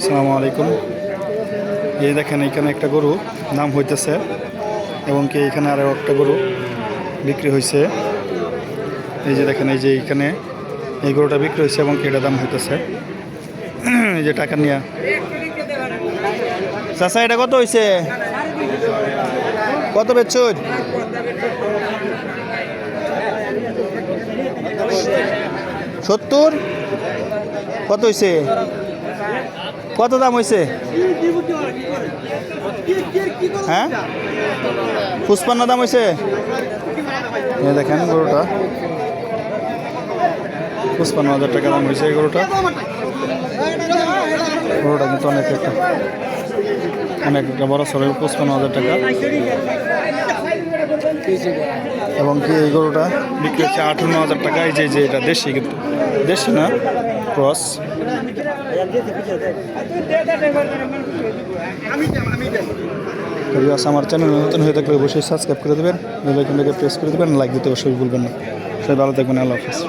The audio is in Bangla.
আসসালামু আলাইকুম। এই দেখেন এখানে একটা গরু নাম হইতেছে এবং কি এখানে আরও একটা গরু বিক্রি হয়েছে। এই যে দেখেন এই যে এইখানে এই গরুটা বিক্রি হয়েছে এবং কি এটা দাম হইতেছে। এই যে টাকা নিয়ে চাচা এটা কত হয়েছে, কত বেচছুন? 70। কত হয়েছে, কত দাম হয়েছে? হ্যাঁ 55 দাম হয়েছে। এই দেখেন গরুটা 55,000 টাকা দাম হয়েছে। এই গরুটা কিন্তু অনেক একটা বড় সরের 55,000 টাকা। এবং কি এই গরুটা বিক্রি হচ্ছে 58,000 টাকা। এই যে এটা দেশি, কিন্তু দেশি না, ক্রস। আমার চ্যানেল নতুন হয়ে থাকলে অবশ্যই সাবস্ক্রাইব করে দেবেন, বেল আইকনটাকে প্রেস করে দেবেন, লাইক দিতে অবশ্যই ভুলবেন না। সবাই ভালো থাকবেন, আল্লাহ হাফেজ।